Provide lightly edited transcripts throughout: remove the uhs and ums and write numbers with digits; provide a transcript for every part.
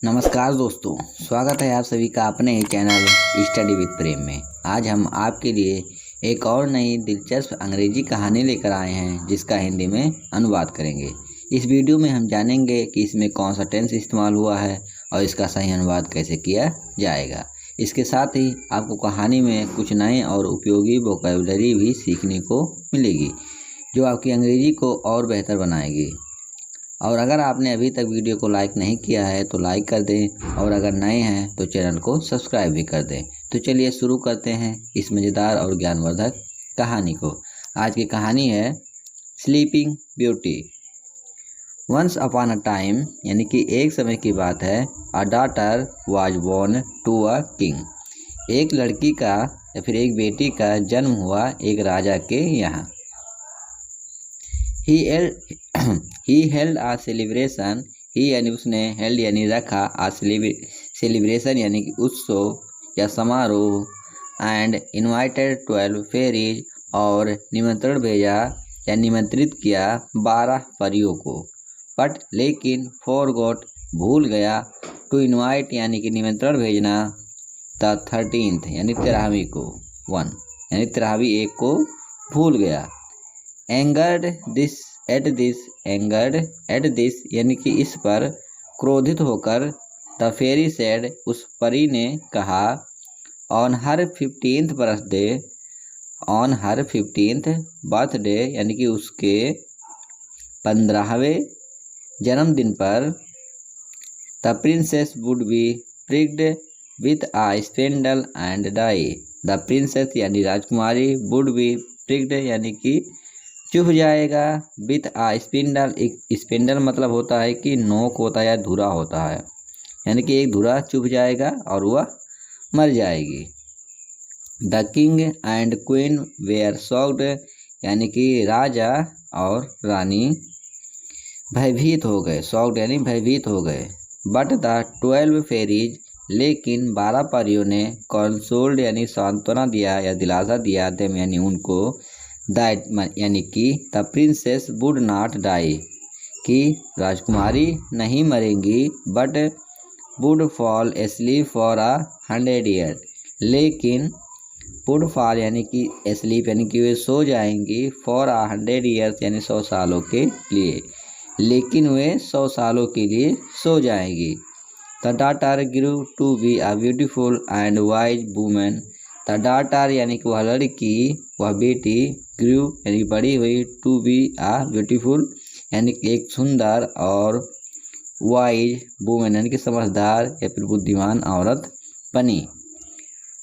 नमस्कार दोस्तों, स्वागत है आप सभी का अपने ही चैनल स्टडी विद प्रेम में। आज हम आपके लिए एक और नई दिलचस्प अंग्रेजी कहानी लेकर आए हैं जिसका हिंदी में अनुवाद करेंगे। इस वीडियो में हम जानेंगे कि इसमें कौन सा टेंस इस्तेमाल हुआ है और इसका सही अनुवाद कैसे किया जाएगा। इसके साथ ही आपको कहानी में कुछ नए और उपयोगी वोकैबुलरी भी सीखने को मिलेगी जो आपकी अंग्रेजी को और बेहतर बनाएगी। और अगर आपने अभी तक वीडियो को लाइक नहीं किया है तो लाइक कर दें और अगर नए हैं तो चैनल को सब्सक्राइब भी कर दें। तो चलिए शुरू करते हैं इस मज़ेदार और ज्ञानवर्धक कहानी को। आज की कहानी है sleeping beauty. Once upon a time यानी कि एक समय की बात है, a daughter was born to a king. एक लड़की का या फिर एक बेटी का जन्म हुआ एक राजा के यहाँ। He held uh celebration. ही यानी उसने, हेल्ड यानी रखा, आ सेलिब्रेशन यानी कि उत्सव या समारोह। एंड इनवाइटेड 12 फेरीज और निमंत्रण भेजा या निमंत्रित किया 12 परियों को। बट लेकिन फॉरगॉट भूल गया, टू इनवाइट यानी कि निमंत्रण भेजना, द 13th यानी 13वीं को, 1 यानी 13वीं एक को भूल गया। एंगर्ड एट दिस यानी कि इस पर क्रोधित होकर, द फेरी सेड उस परी ने कहा, ऑन हर 15th बर्थडे यानी कि उसके 15वें जन्मदिन पर, the princess would be pricked with a spindle and die. The princess यानी राजकुमारी, वुड बी प्रिक्ड यानी कि चुभ जाएगा, विथ आ स्पिंडल, एक स्पिंडल मतलब होता है कि नोक होता है या धुरा होता है, यानी कि एक धुरा चुभ जाएगा और वह मर जाएगी। The king and queen were shocked यानी कि राजा और रानी भयभीत हो गए, शॉक्ड यानी भयभीत हो गए। बट द 12 फेरीज लेकिन 12 परियों ने, कंसोल्ड यानी सांत्वना दिया या दिलासा दिया, देम यानी उनको, दैट यानी कि the princess would not die कि राजकुमारी नहीं मरेंगी, but would fall asleep for a 100 year लेकिन वुड फॉल यानी कि एस्लीप यानी कि वे सो जाएंगी, फॉर अ 100 ईयर्स यानी 100 सालों के लिए, लेकिन वे 100 सालों के लिए सो जाएंगी। The daughter grew to be a beautiful and wise woman. The daughter यानी कि वह लड़की, वह बेटी, ग्रू यानी बड़ी हुई, टू बी आ ब्यूटीफुल यानी कि एक सुंदर, और वाइज वुमेन यानी कि समझदार या फिर बुद्धिमान औरत बनी।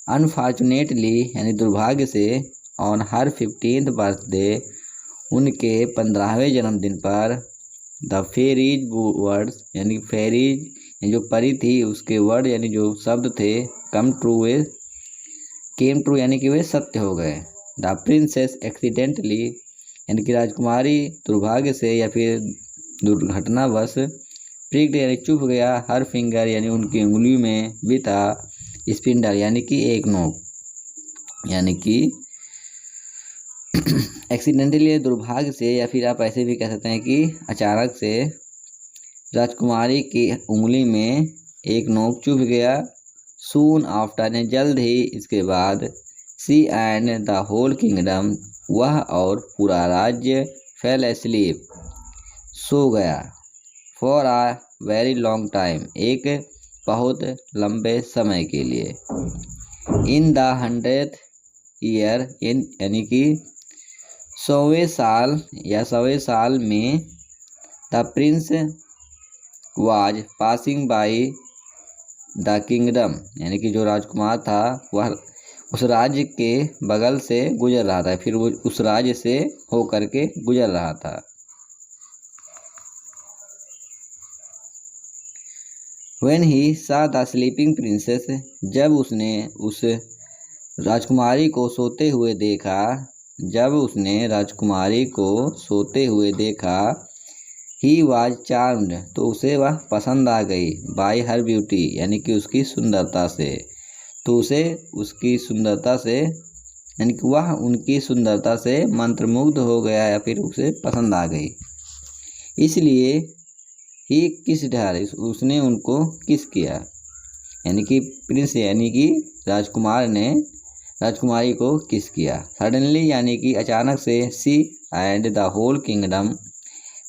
अनफॉर्चुनेटली यानी दुर्भाग्य से, ऑन हर 15th बर्थडे उनके 15वें जन्मदिन पर, द फेरीज वर्ड्स यानी फेरीज जो परी थी उसके वर्ड यानी जो शब्द थे, केम ट्रू यानी कि वे सत्य हो गए। द प्रिंसेस एक्सीडेंटली यानी कि राजकुमारी दुर्भाग्य से या फिर दुर्घटनावश, प्रिक्ड यानी चुभ गया, हर फिंगर यानी उनकी उंगली में, विथ आ स्पिंडल यानी कि एक नोक, यानी कि एक्सीडेंटली दुर्भाग्य से, या फिर आप ऐसे भी कह सकते हैं कि अचानक से राजकुमारी की उंगली में एक नोक चुभ गया। सून आफ्टर ने जल्द ही इसके बाद, सी एंड द होल किंगडम वह और पूरा राज्य, फेल एस्लीप सो गया, for uh very long time एक बहुत लंबे समय के लिए। इन द 100th ईयर यानी कि 100वें साल या 100वें साल में, the Prince was passing by the kingdom यानी कि जो राजकुमार था वह उस राज्य के बगल से गुजर रहा था, फिर वो उस राज्य से होकर के गुजर रहा था। When he saw the sleeping princess जब उसने उस राजकुमारी को सोते हुए देखा, ही वॉज चार्म्ड तो उसे वह पसंद आ गई, बाई हर ब्यूटी यानी कि उसकी सुंदरता से, तो उसे उसकी सुंदरता से यानी कि वह उनकी सुंदरता से मंत्रमुग्ध हो गया या फिर उसे पसंद आ गई। इसलिए ही किस्ड हर, उसने उनको किस किया, यानी कि प्रिंस यानी कि राजकुमार ने राजकुमारी को किस किया। सडनली यानी कि अचानक से, सी एंड द होल किंगडम,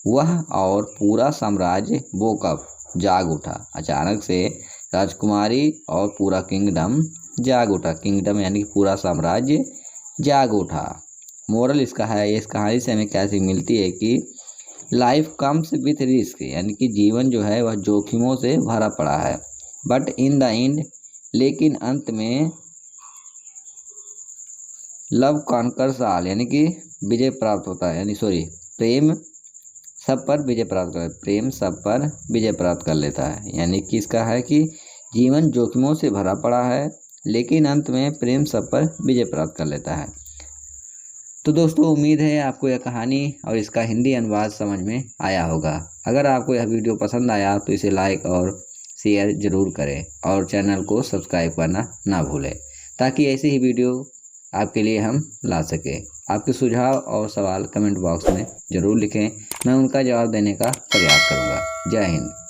वह और पूरा साम्राज्य, वोक अप, जाग उठा। अचानक से राजकुमारी और पूरा किंगडम जाग उठा। किंगडम यानी कि पूरा साम्राज्य जाग उठा। मोरल इसका है, इस कहानी से हमें क्या सीख मिलती है कि लाइफ कम्स विथ रिस्क, यानी कि जीवन जो है वह जोखिमों से भरा पड़ा है, बट इन द एंड, लेकिन अंत में, लव कॉन्कर्स ऑल, यानी कि विजय प्राप्त होता है, यानी प्रेम सब पर विजय प्राप्त कर, प्रेम सब पर विजय प्राप्त कर लेता है। यानी कि इसका है कि जीवन जोखिमों से भरा पड़ा है, लेकिन अंत में प्रेम सब पर विजय प्राप्त कर लेता है। तो दोस्तों, उम्मीद है आपको यह कहानी और इसका हिंदी अनुवाद समझ में आया होगा। अगर आपको यह वीडियो पसंद आया तो इसे लाइक और शेयर ज़रूर करें और चैनल को सब्सक्राइब करना ना भूलें, ताकि ऐसी ही वीडियो आपके लिए हम ला सकें। आपके सुझाव और सवाल कमेंट बॉक्स में ज़रूर लिखें, मैं उनका जवाब देने का प्रयास करूँगा। जय हिंद।